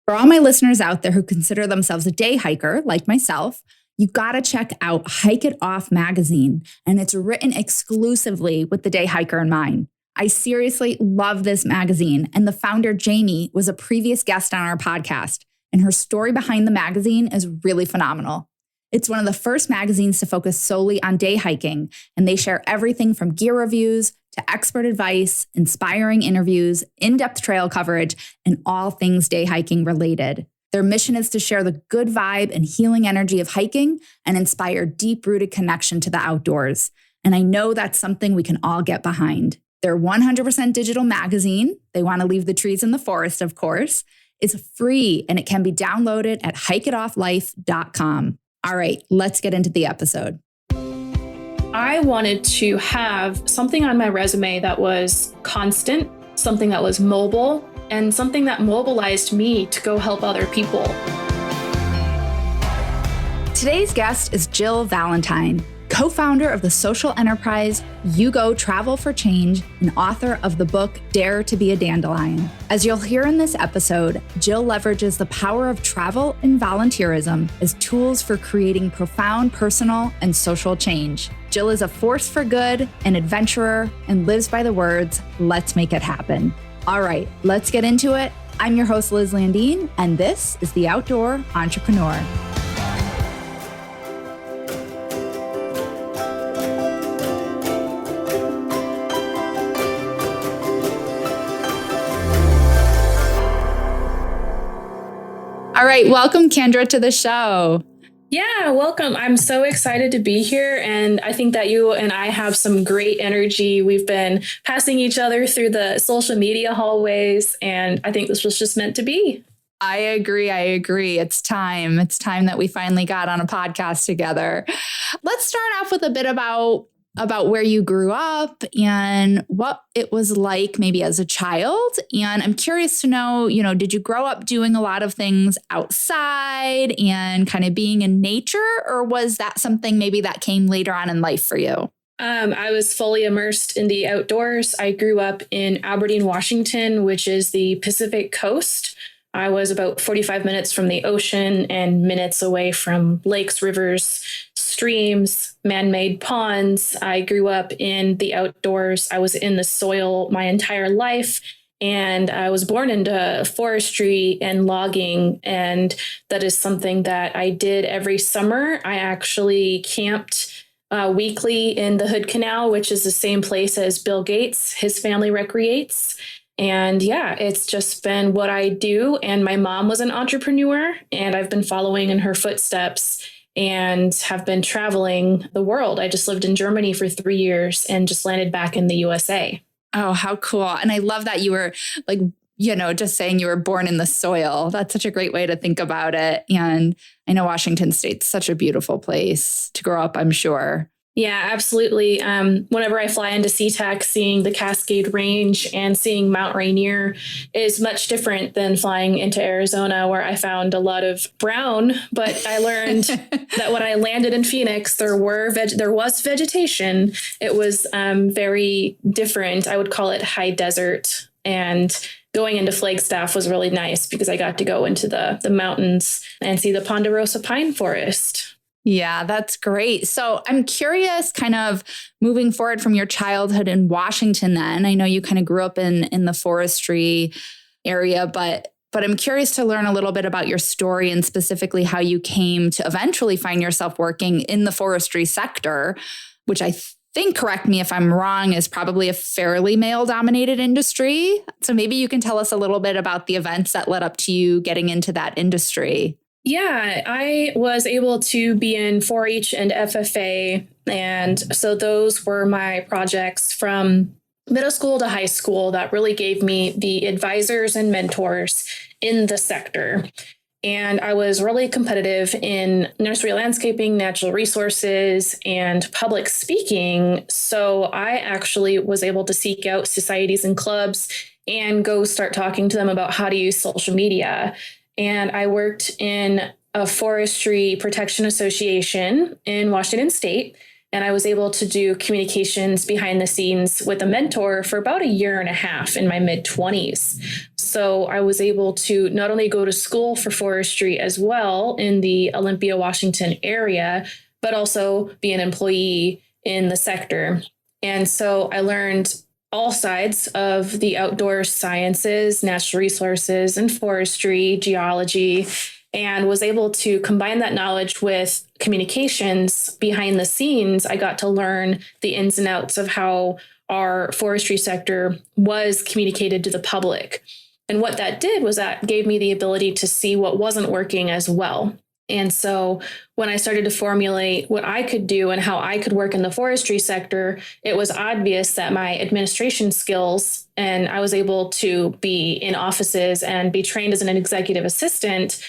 For all my listeners out there who consider themselves a day hiker, like myself, you gotta check out Hike It Off magazine, and it's written exclusively with the day hiker in mind. I seriously love this magazine, and the founder, Jamie, was a previous guest on our podcast, and her story behind the magazine is really phenomenal. It's one of the first magazines to focus solely on day hiking, and they share everything from gear reviews to expert advice, inspiring interviews, in-depth trail coverage, and all things day hiking related. Their mission is to share the good vibe and healing energy of hiking and inspire deep-rooted connection to the outdoors. And I know that's something we can all get behind. They're 100% digital magazine. They want to leave the trees in the forest, of course. It's free, and it can be downloaded at hikeitofflife.com. All right, let's get into the episode. I wanted to have something on my resume that was constant, something that was mobile, and something that mobilized me to go help other people. Today's guest is Jill Valentine, co-founder of the social enterprise You Go Travel for Change and author of the book Dare to be a Dandelion. As you'll hear in this episode, Jill leverages the power of travel and volunteerism as tools for creating profound personal and social change. Jill is a force for good, an adventurer, and lives by the words, "Let's make it happen." All right, let's get into it. I'm your host, Liz Landeen, and this is The Outdoor Entrepreneur. All right, welcome, Kendra, to the show. Yeah, welcome. I'm so excited to be here. And I think that you and I have some great energy. We've been passing each other through the social media hallways, and I think this was just meant to be. I agree. It's time. It's time that we finally got on a podcast together. Let's start off with a bit about where you grew up and what it was like maybe as a child. And I'm curious to know, did you grow up doing a lot of things outside and kind of being in nature, or was that something maybe that came later on in life for you? I was fully immersed in the outdoors. I grew up in Aberdeen, Washington, which is the Pacific coast. I was about 45 minutes from the ocean and minutes away from lakes, rivers, streams, man-made ponds. I grew up in the outdoors. I was in the soil my entire life, and I was born into forestry and logging, and that is something that I did every summer. I actually camped weekly in the Hood Canal, which is the same place as Bill Gates, his family recreates. And yeah, it's just been what I do. And my mom was an entrepreneur, and I've been following in her footsteps and have been traveling the world. I just lived in Germany for 3 years and just landed back in the USA. Oh, how cool. And I love that you were just saying you were born in the soil. That's such a great way to think about it. And I know Washington State's such a beautiful place to grow up, I'm sure. Yeah, absolutely. Whenever I fly into SeaTac, seeing the Cascade Range and seeing Mount Rainier is much different than flying into Arizona, where I found a lot of brown. But I learned that when I landed in Phoenix, there was vegetation. It was very different. I would call it high desert. And going into Flagstaff was really nice because I got to go into the mountains and see the Ponderosa pine forest. Yeah, that's great. So I'm curious, kind of moving forward from your childhood in Washington then. I know you kind of grew up in the forestry area, but I'm curious to learn a little bit about your story and specifically how you came to eventually find yourself working in the forestry sector, which I think, correct me if I'm wrong, is probably a fairly male-dominated industry. So maybe you can tell us a little bit about the events that led up to you getting into that industry. Yeah, I was able to be in 4-H and FFA. And so those were my projects from middle school to high school that really gave me the advisors and mentors in the sector. And I was really competitive in nursery landscaping, natural resources, and public speaking. So I actually was able to seek out societies and clubs and go start talking to them about how to use social media. And I worked in a forestry protection association in Washington State. And I was able to do communications behind the scenes with a mentor for about a year and a half in my mid-20s. So I was able to not only go to school for forestry as well in the Olympia, Washington area, but also be an employee in the sector. And so I learned all sides of the outdoor sciences, natural resources, and forestry, geology, and was able to combine that knowledge with communications behind the scenes. I got to learn the ins and outs of how our forestry sector was communicated to the public. And what that did was that gave me the ability to see what wasn't working as well. And so when I started to formulate what I could do and how I could work in the forestry sector, it was obvious that my administration skills, and I was able to be in offices and be trained as an executive assistant,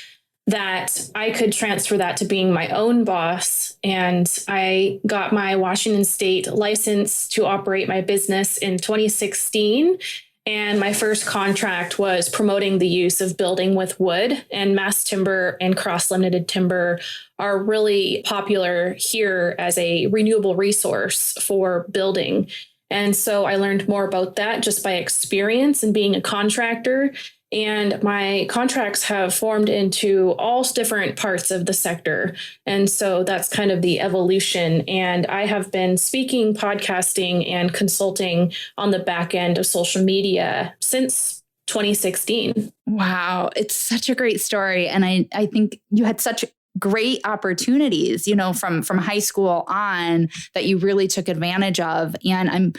that I could transfer that to being my own boss. And I got my Washington State license to operate my business in 2016. And my first contract was promoting the use of building with wood, and mass timber and cross-laminated timber are really popular here as a renewable resource for building. And so I learned more about that just by experience and being a contractor. And my contracts have formed into all different parts of the sector. And so that's kind of the evolution. And I have been speaking, podcasting, and consulting on the back end of social media since 2016. Wow. It's such a great story. And I think you had such great opportunities, from high school on that you really took advantage of. And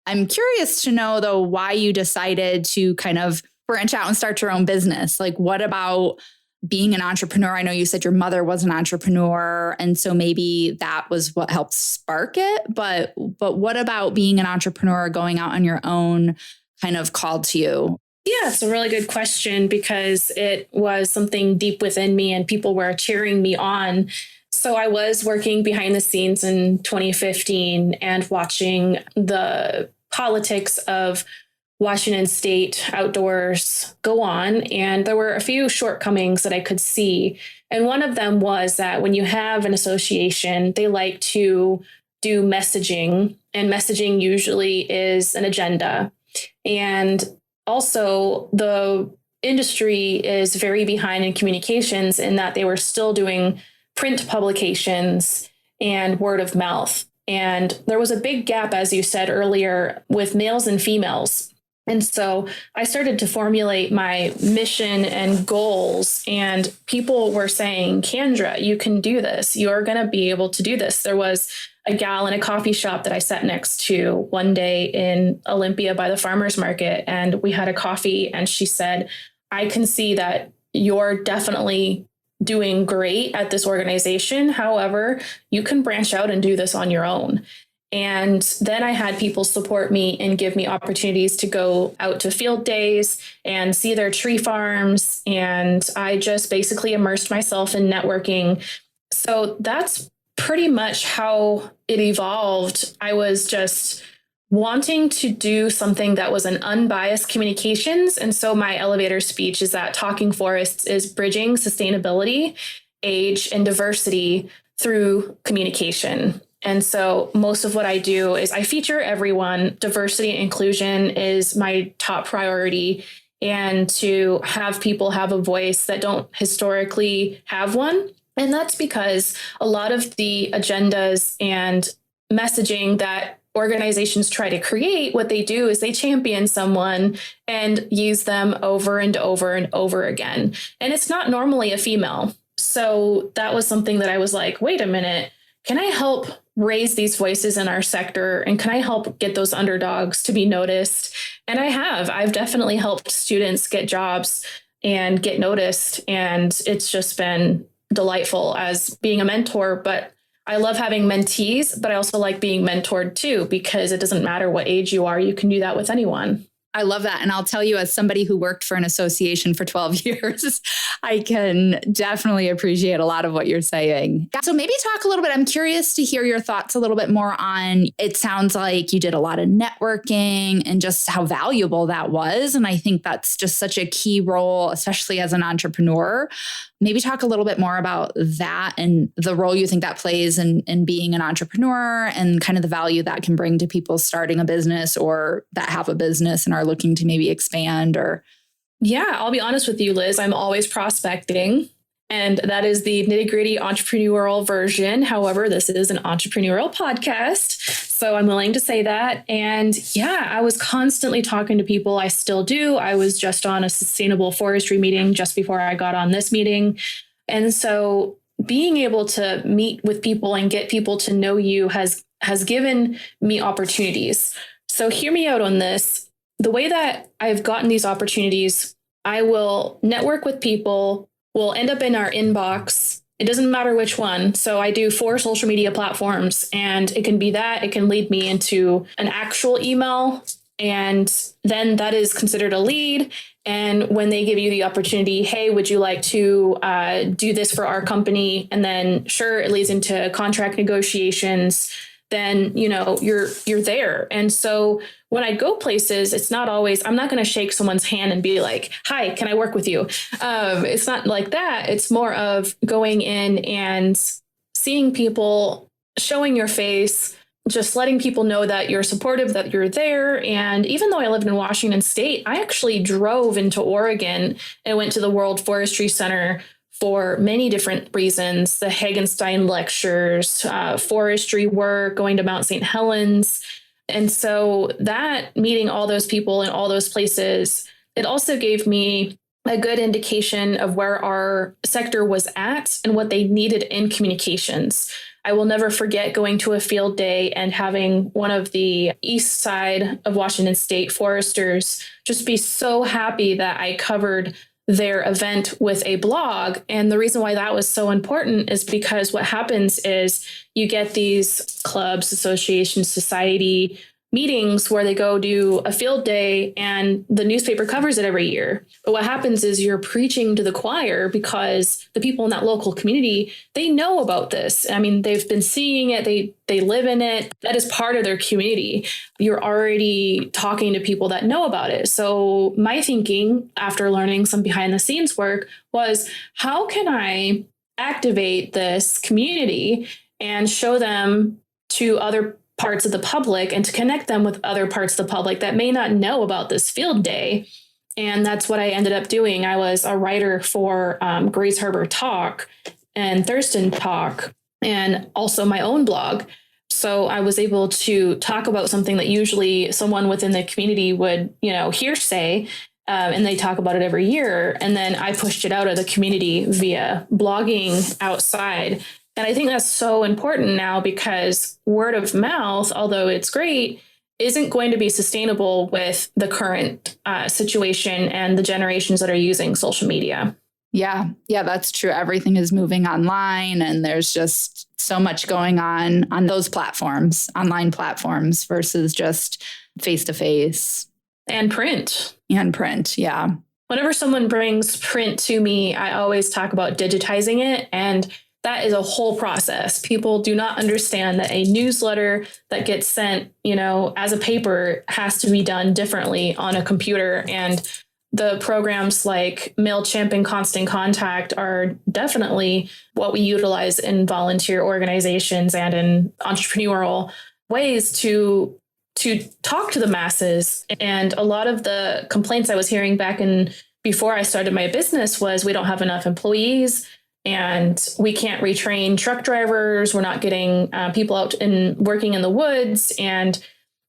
I'm curious to know, though, why you decided to kind of branch out and start your own business. Like, what about being an entrepreneur? I know you said your mother was an entrepreneur, and so maybe that was what helped spark it. But what about being an entrepreneur, going out on your own, kind of called to you? Yeah, it's a really good question because it was something deep within me and people were cheering me on. So I was working behind the scenes in 2015 and watching the politics of Washington State outdoors go on. And there were a few shortcomings that I could see. And one of them was that when you have an association, they like to do messaging, and messaging usually is an agenda. And also the industry is very behind in communications in that they were still doing print publications and word of mouth. And there was a big gap, as you said earlier, with males and females. And so I started to formulate my mission and goals, and people were saying, Candra, you can do this. You're going to be able to do this. There was a gal in a coffee shop that I sat next to one day in Olympia by the farmer's market, and we had a coffee, and she said, I can see that you're definitely doing great at this organization. However, you can branch out and do this on your own. And then I had people support me and give me opportunities to go out to field days and see their tree farms. And I just basically immersed myself in networking. So that's pretty much how it evolved. I was just wanting to do something that was an unbiased communications. And so my elevator speech is that Talking Forests is bridging sustainability, age, and diversity through communication. And so most of what I do is I feature everyone. Diversity and inclusion is my top priority, and to have people have a voice that don't historically have one. And that's because a lot of the agendas and messaging that organizations try to create, what they do is they champion someone and use them over and over and over again. And it's not normally a female. So that was something that I was like, wait a minute, can I help raise these voices in our sector? And can I help get those underdogs to be noticed? And I've definitely helped students get jobs and get noticed. And it's just been delightful as being a mentor. But I love having mentees, but I also like being mentored too, because it doesn't matter what age you are. You can do that with anyone. I love that. And I'll tell you, as somebody who worked for an association for 12 years, I can definitely appreciate a lot of what you're saying. So maybe talk a little bit. I'm curious to hear your thoughts a little bit more on, it sounds like you did a lot of networking and just how valuable that was. And I think that's just such a key role, especially as an entrepreneur. Maybe talk a little bit more about that and the role you think that plays in being an entrepreneur and kind of the value that can bring to people starting a business or that have a business and are looking to maybe expand or. Yeah, I'll be honest with you, Liz. I'm always prospecting, and that is the nitty-gritty entrepreneurial version. However, this is an entrepreneurial podcast, so I'm willing to say that. And yeah, I was constantly talking to people. I still do. I was just on a sustainable forestry meeting just before I got on this meeting. And so being able to meet with people and get people to know you has given me opportunities. So hear me out on this. The way that I've gotten these opportunities, I will network with people, will end up in our inbox. It doesn't matter which one. So I do 4 social media platforms, and it can be that. It can lead me into an actual email, and then that is considered a lead. And when they give you the opportunity, hey, would you like to do this for our company? And then sure, it leads into contract negotiations. Then, you're there. And so when I go places, it's not always, I'm not going to shake someone's hand and be like, hi, can I work with you? It's not like that. It's more of going in and seeing people, showing your face, just letting people know that you're supportive, that you're there. And even though I lived in Washington State, I actually drove into Oregon and went to the World Forestry Center for many different reasons, the Hagenstein lectures, forestry work, going to Mount St. Helens. And so that meeting all those people in all those places, it also gave me a good indication of where our sector was at and what they needed in communications. I will never forget going to a field day and having one of the east side of Washington State foresters just be so happy that I covered their event with a blog. And the reason why that was so important is because what happens is you get these clubs, associations, society meetings where they go do a field day and the newspaper covers it every year. But what happens is you're preaching to the choir because the people in that local community, they know about this. I mean, they've been seeing it. They live in it. That is part of their community. You're already talking to people that know about it. So my thinking after learning some behind the scenes work was, how can I activate this community and show them to other parts of the public and to connect them with other parts of the public that may not know about this field day? And that's what I ended up doing. I was a writer for Grays Harbor Talk and Thurston Talk, and also my own blog. So I was able to talk about something that usually someone within the community would, hearsay, and they talk about it every year. And then I pushed it out of the community via blogging outside. And I think that's so important now because word of mouth, although it's great, isn't going to be sustainable with the current situation and the generations that are using social media. Yeah, that's true. Everything is moving online and there's just so much going on those platforms, online platforms versus just face-to-face. And print. Yeah. Whenever someone brings print to me, I always talk about digitizing it. And that is a whole process. People do not understand that a newsletter that gets sent, as a paper has to be done differently on a computer. And the programs like MailChimp and Constant Contact are definitely what we utilize in volunteer organizations and in entrepreneurial ways to talk to the masses. And a lot of the complaints I was hearing back before I started my business was we don't have enough employees. And we can't retrain truck drivers. We're not getting people out and working in the woods. And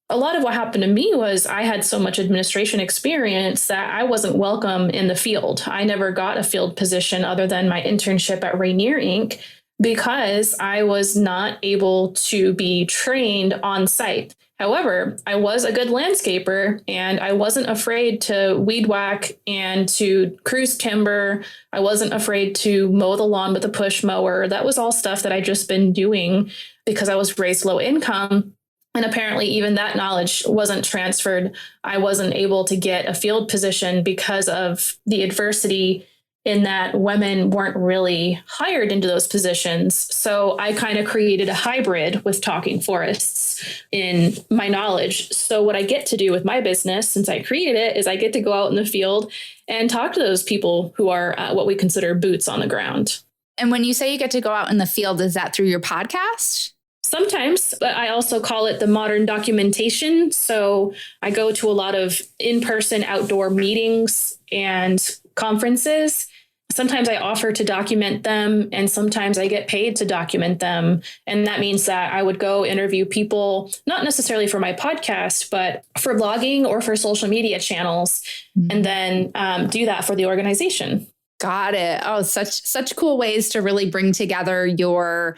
a lot of what happened to me was I had so much administration experience that I wasn't welcome in the field. I never got a field position other than my internship at Rainier Inc. because I was not able to be trained on site. However, I was a good landscaper and I wasn't afraid to weed whack and to cruise timber. I wasn't afraid to mow the lawn with a push mower. That was all stuff that I just been doing because I was raised low income. And apparently even that knowledge wasn't transferred. I wasn't able to get a field position because of the adversity in that women weren't really hired into those positions. So I kind of created a hybrid with Talking Forests in my knowledge. So what I get to do with my business, since I created it, is I get to go out in the field and talk to those people who are what we consider boots on the ground. And when you say you get to go out in the field, is that through your podcast? Sometimes, but I also call it the modern documentation. So I go to a lot of in-person outdoor meetings and conferences. Sometimes I offer to document them, and sometimes I get paid to document them. And that means that I would go interview people, not necessarily for my podcast, but for blogging or for social media channels, and then do that for the organization. Got it. Oh, such cool ways to really bring together your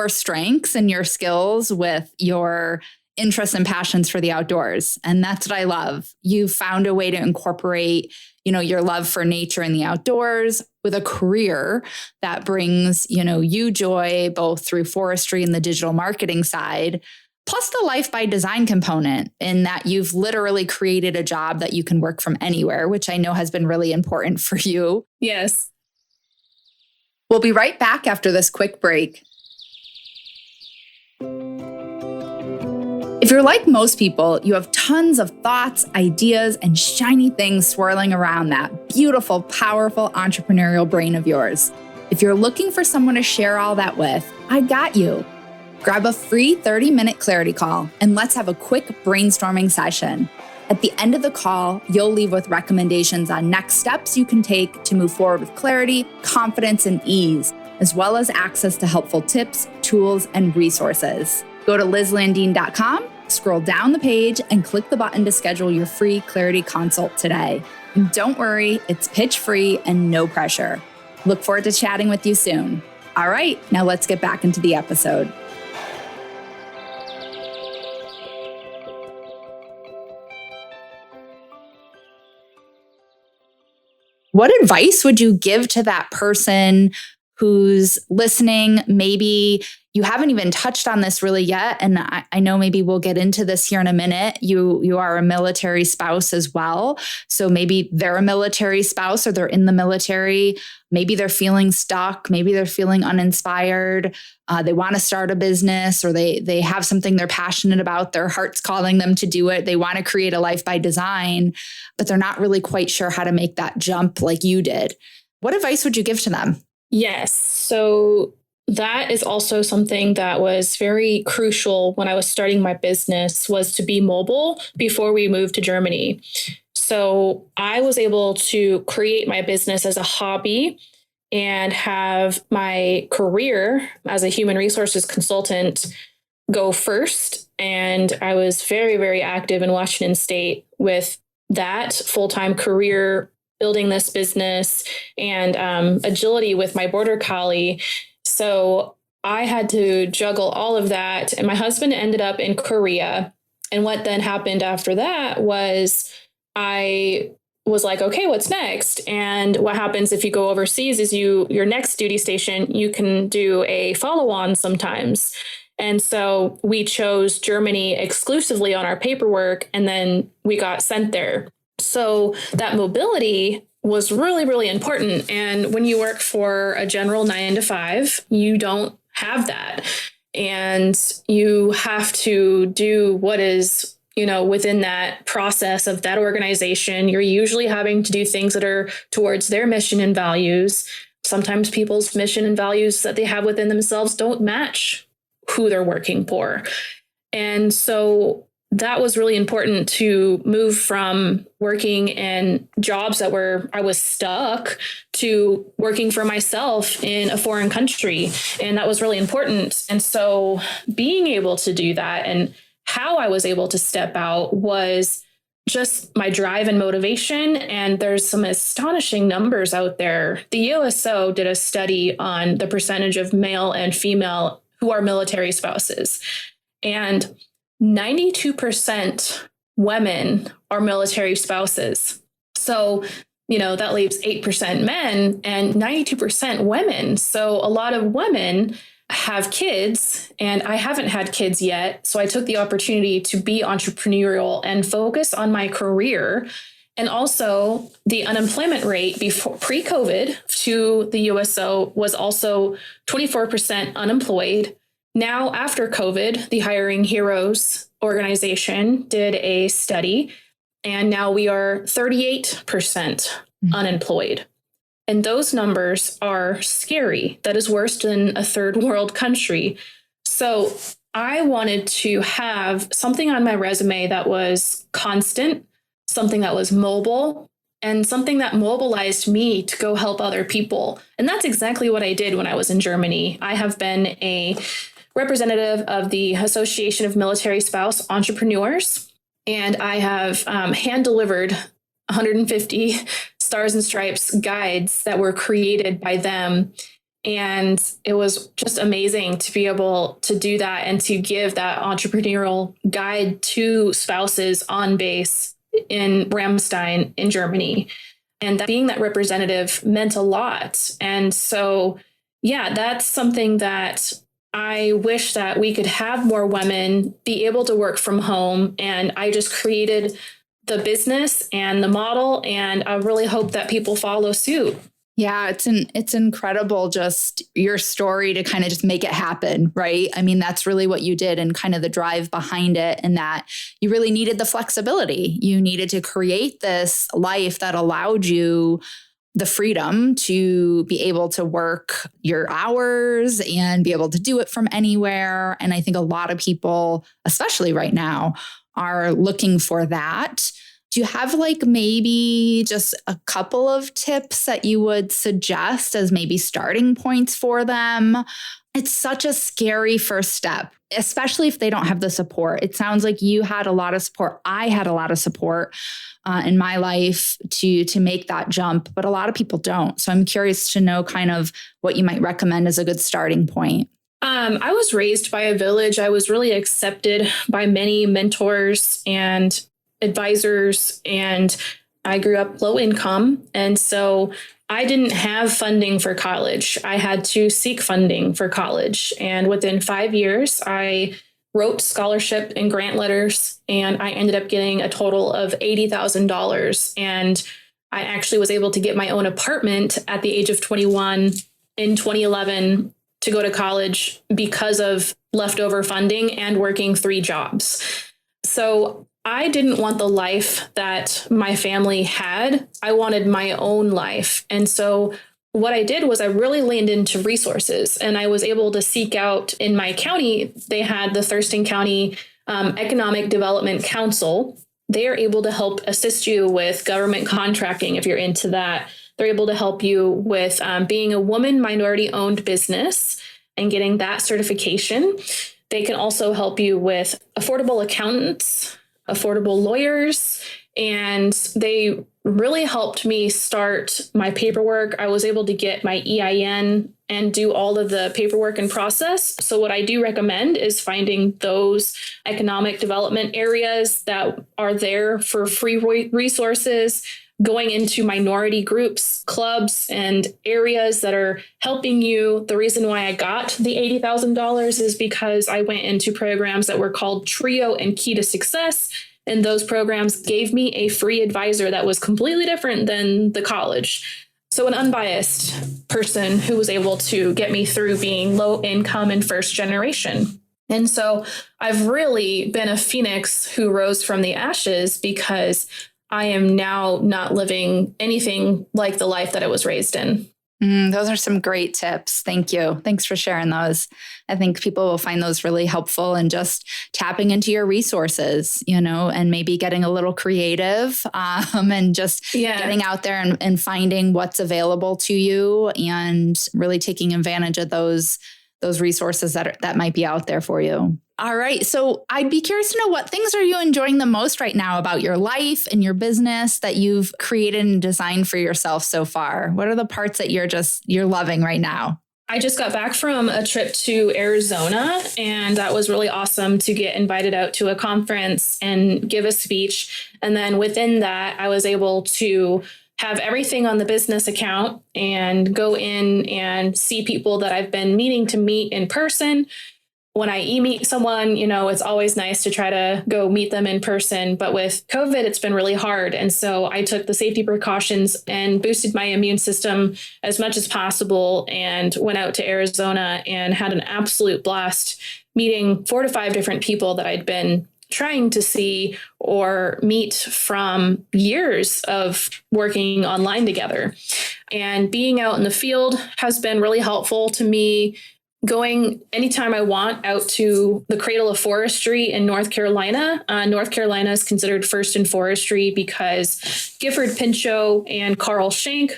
strengths and your skills with your interests and passions for the outdoors. And that's what I love. You found a way to incorporate, your love for nature and the outdoors with a career that brings, you joy both through forestry and the digital marketing side, plus the life by design component in that you've literally created a job that you can work from anywhere, which I know has been really important for you. Yes. We'll be right back after this quick break. If you're like most people, you have tons of thoughts, ideas, and shiny things swirling around that beautiful, powerful entrepreneurial brain of yours. If you're looking for someone to share all that with, I got you. Grab a free 30-minute clarity call and let's have a quick brainstorming session. At the end of the call, you'll leave with recommendations on next steps you can take to move forward with clarity, confidence, and ease, as well as access to helpful tips, tools, and resources. Go to lizlandeen.com, scroll down the page, and click the button to schedule your free clarity consult today. And don't worry, it's pitch-free and no pressure. Look forward to chatting with you soon. All right, now let's get back into the episode. What advice would you give to that person who's listening? Maybe you haven't even touched on this really yet. And I know maybe we'll get into this here in a minute. You are a military spouse as well. So maybe they're a military spouse or they're in the military. Maybe they're feeling stuck. Maybe they're feeling uninspired. They want to start a business or they have something they're passionate about. Their heart's calling them to do it. They want to create a life by design, but they're not really quite sure how to make that jump like you did. What advice would you give to them? Yes. So that is also something that was very crucial when I was starting my business, was to be mobile before we moved to Germany. So I was able to create my business as a hobby and have my career as a human resources consultant go first. And I was very, very active in Washington State with that full-time career, building this business, and agility with my border collie. So I had to juggle all of that. And my husband ended up in Korea. And what then happened after that was I was like, okay, what's next? And what happens if you go overseas is your next duty station, you can do a follow-on sometimes. And so we chose Germany exclusively on our paperwork, and then we got sent there. So that mobility was really, really important. And when you work for a general 9 to 5, you don't have that. And you have to do what is, within that process of that organization. You're usually having to do things that are towards their mission and values. Sometimes people's mission and values that they have within themselves don't match who they're working for. And so that was really important, to move from working in jobs that I was stuck, to working for myself in a foreign country. And that was really important. And so being able to do that, and how I was able to step out, was just my drive and motivation. And there's some astonishing numbers out there. The USO did a study on the percentage of male and female who are military spouses. And 92% women are military spouses. So, that leaves 8% men and 92% women. So a lot of women have kids, and I haven't had kids yet. So I took the opportunity to be entrepreneurial and focus on my career. And also the unemployment rate before pre-COVID to the USO was also 24% unemployed. Now, after COVID, the Hiring Heroes organization did a study, and now we are 38% unemployed. And those numbers are scary. That is worse than a third world country. So I wanted to have something on my resume that was constant, something that was mobile, and something that mobilized me to go help other people. And that's exactly what I did when I was in Germany. I have been a representative of the Association of Military Spouse Entrepreneurs, and I have hand delivered 150 Stars and Stripes guides that were created by them. And it was just amazing to be able to do that and to give that entrepreneurial guide to spouses on base in Ramstein in Germany. And that being that representative meant a lot. And so, yeah, that's something that I wish that we could have more women be able to work from home. And I just created the business and the model, and I really hope that people follow suit. Yeah, it's incredible, just your story to kind of just make it happen, right? I mean, that's really what you did and kind of the drive behind it, and that you really needed the flexibility. You needed to create this life that allowed you the freedom to be able to work your hours and be able to do it from anywhere. And I think a lot of people, especially right now, are looking for that. Do you have like maybe just a couple of tips that you would suggest as maybe starting points for them? It's such a scary first step, especially if they don't have the support. It sounds like you had a lot of support. I had a lot of support in my life to make that jump, but a lot of people don't. So I'm curious to know kind of what you might recommend as a good starting point. I was raised by a village. I was really accepted by many mentors and advisors, and I grew up low income. And so I didn't have funding for college. I had to seek funding for college. And within 5 years, I wrote scholarship and grant letters, and I ended up getting a total of $80,000. And I actually was able to get my own apartment at the age of 21 in 2011 to go to college because of leftover funding and working 3 jobs. So I didn't want the life that my family had. I wanted my own life. And so what I did was I really leaned into resources, and I was able to seek out in my county. They had the Thurston County Economic Development Council. They are able to help assist you with government contracting if you're into that. They're able to help you with being a woman minority owned business and getting that certification. They can also help you with affordable accountants, affordable lawyers, and they really helped me start my paperwork. I was able to get my EIN and do all of the paperwork and process. So what I do recommend is finding those economic development areas that are there for free resources, going into minority groups, clubs, and areas that are helping you. The reason why I got the $80,000 is because I went into programs that were called Trio and Key to Success. And those programs gave me a free advisor that was completely different than the college. So an unbiased person who was able to get me through being low income and first generation. And so I've really been a phoenix who rose from the ashes, because I am now not living anything like the life that I was raised in. Those are some great tips. Thank you. Thanks for sharing those. I think people will find those really helpful, and just tapping into your resources, and maybe getting a little creative and just getting out there and finding what's available to you, and really taking advantage of those resources that might be out there for you. All right. So I'd be curious to know, what things are you enjoying the most right now about your life and your business that you've created and designed for yourself so far? What are the parts that you're loving right now? I just got back from a trip to Arizona, and that was really awesome to get invited out to a conference and give a speech. And then within that, I was able to have everything on the business account and go in and see people that I've been meaning to meet in person. When I meet someone, it's always nice to try to go meet them in person. But with COVID, it's been really hard. And so I took the safety precautions and boosted my immune system as much as possible and went out to Arizona and had an absolute blast meeting 4 to 5 different people that I'd been trying to see or meet from years of working online together. And being out in the field has been really helpful to me. Going anytime I want out to the cradle of forestry in North Carolina. North Carolina is considered first in forestry because Gifford Pinchot and Carl Schenk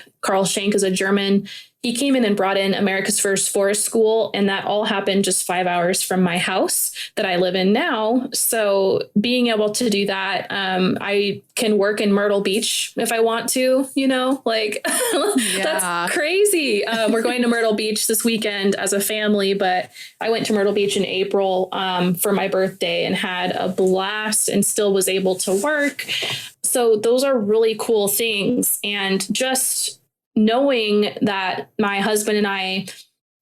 is a German. He came in and brought in America's first forest school, and that all happened just 5 hours from my house that I live in now. So being able to do that, I can work in Myrtle Beach if I want to, that's crazy. We're going to Myrtle Beach this weekend as a family, but I went to Myrtle Beach in April for my birthday and had a blast and still was able to work. So those are really cool things. And just knowing that my husband and I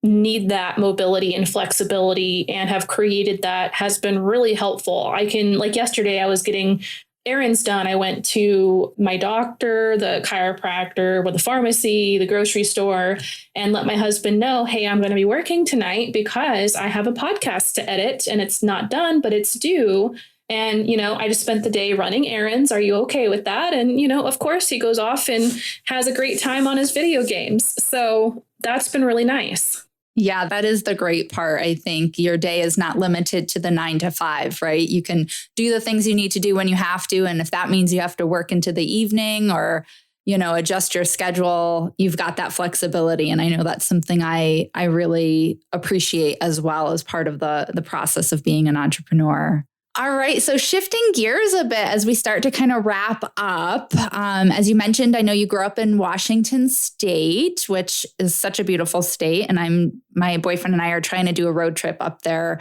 need that mobility and flexibility and have created that has been really helpful. Like yesterday, I was getting errands done. I went to my doctor, the chiropractor, the pharmacy, the grocery store, and let my husband know, hey, I'm going to be working tonight because I have a podcast to edit and it's not done, but it's due. And, I just spent the day running errands. Are you okay with that? And, of course, he goes off and has a great time on his video games. So that's been really nice. Yeah, that is the great part. I think your day is not limited to the 9 to 5, right? You can do the things you need to do when you have to. And if that means you have to work into the evening or, adjust your schedule, you've got that flexibility. And I know that's something I really appreciate as well as part of the process of being an entrepreneur. All right. So shifting gears a bit as we start to kind of wrap up. As you mentioned, I know you grew up in Washington State, which is such a beautiful state. And my boyfriend and I are trying to do a road trip up there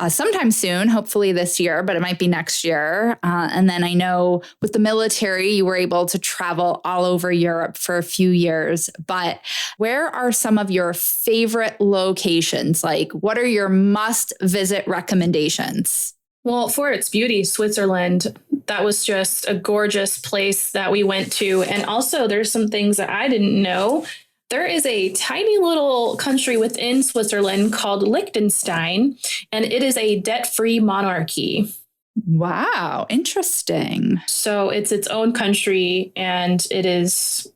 sometime soon, hopefully this year, but it might be next year. And then I know with the military, you were able to travel all over Europe for a few years. But where are some of your favorite locations? Like, what are your must visit recommendations? Well, for its beauty, Switzerland, that was just a gorgeous place that we went to. And also there's some things that I didn't know. There is a tiny little country within Switzerland called Liechtenstein, and it is a debt-free monarchy. Wow, interesting. So it's its own country, and it is,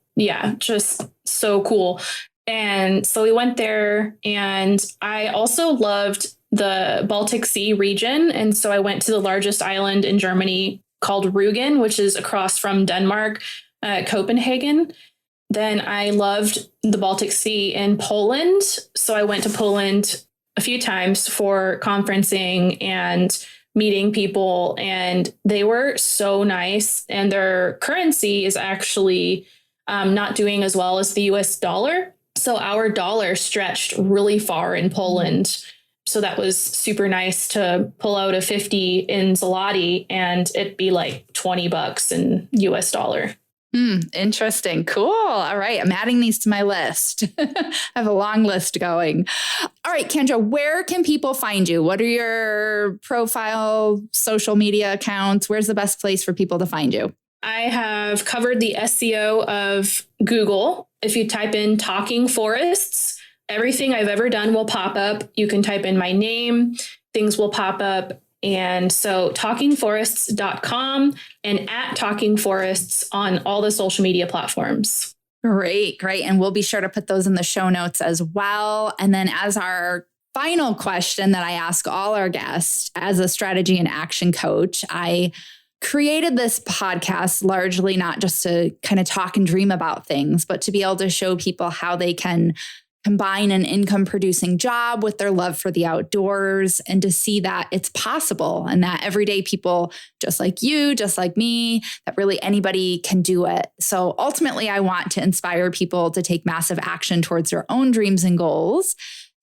just so cool. And so we went there, and I also loved the Baltic Sea region. And so I went to the largest island in Germany called Rügen, which is across from Denmark, Copenhagen. Then I loved the Baltic Sea in Poland. So I went to Poland a few times for conferencing and meeting people, and they were so nice. And their currency is actually not doing as well as the US dollar. So our dollar stretched really far in Poland. So that was super nice to pull out a 50 in Zloty and it'd be like $20 in US dollar. Interesting. Cool. All right. I'm adding these to my list. I have a long list going. All right, Kendra, where can people find you? What are your profile, social media accounts? Where's the best place for people to find you? I have covered the SEO of Google. If you type in Talking Forests, everything I've ever done will pop up. You can type in my name, things will pop up. And so talkingforests.com and @talkingforests on all the social media platforms. Great. And we'll be sure to put those in the show notes as well. And then as our final question that I ask all our guests, as a strategy and action coach, I created this podcast largely not just to kind of talk and dream about things, but to be able to show people how they can combine an income producing job with their love for the outdoors and to see that it's possible and that everyday people just like you, just like me, that really anybody can do it. So ultimately, I want to inspire people to take massive action towards their own dreams and goals.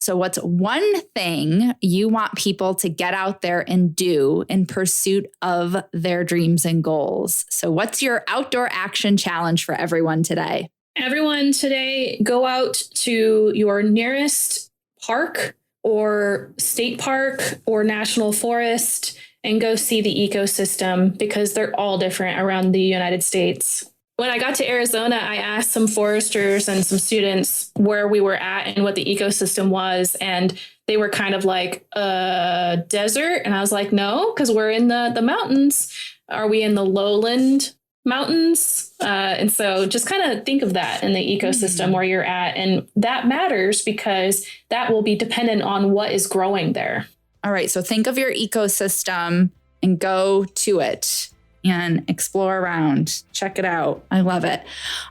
So what's one thing you want people to get out there and do in pursuit of their dreams and goals? So what's your outdoor action challenge for everyone today? Everyone today, go out to your nearest park or state park or national forest and go see the ecosystem, because they're all different around the United States. When I got to Arizona, I asked some foresters and some students where we were at and what the ecosystem was. And they were kind of like, a desert. And I was like, no, because we're in the mountains. Are we in the lowland mountains? And so just kind of think of that in the ecosystem where you're at. And that matters because that will be dependent on what is growing there. All right. So think of your ecosystem and go to it and explore around. Check it out. I love it.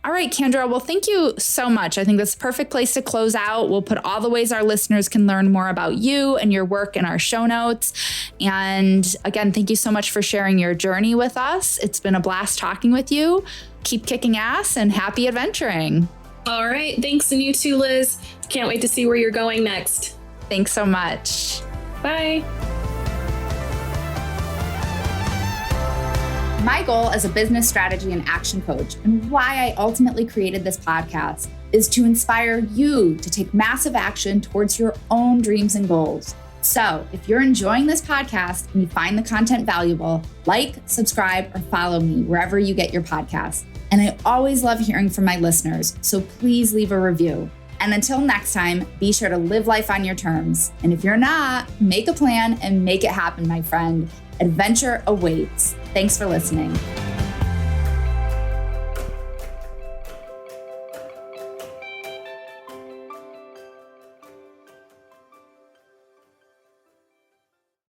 All right, Candra. Well, thank you so much. I think that's a perfect place to close out. We'll put all the ways our listeners can learn more about you and your work in our show notes. And again, thank you so much for sharing your journey with us. It's been a blast talking with you. Keep kicking ass and happy adventuring. All right. Thanks. And you too, Liz. Can't wait to see where you're going next. Thanks so much. Bye. My goal as a business strategy and action coach, and why I ultimately created this podcast, is to inspire you to take massive action towards your own dreams and goals. So if you're enjoying this podcast and you find the content valuable, like, subscribe, or follow me wherever you get your podcasts. And I always love hearing from my listeners, so please leave a review. And until next time, be sure to live life on your terms. And if you're not, make a plan and make it happen, my friend. Adventure awaits. Thanks for listening.